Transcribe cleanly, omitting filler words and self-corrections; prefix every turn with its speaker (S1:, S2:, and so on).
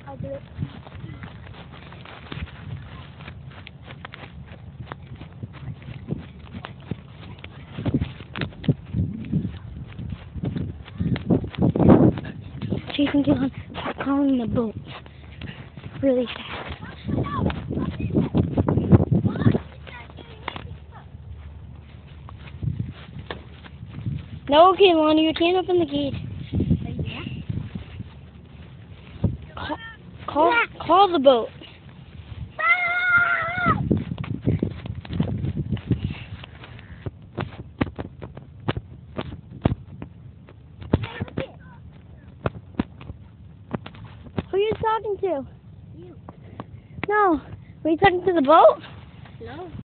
S1: I'll do it. Jason, get on. Start calling the boat really fast. No, Kaylana, you can't open the gate. Call the boat. Who are you talking to?
S2: You.
S1: No. Were you talking to the boat?
S2: No.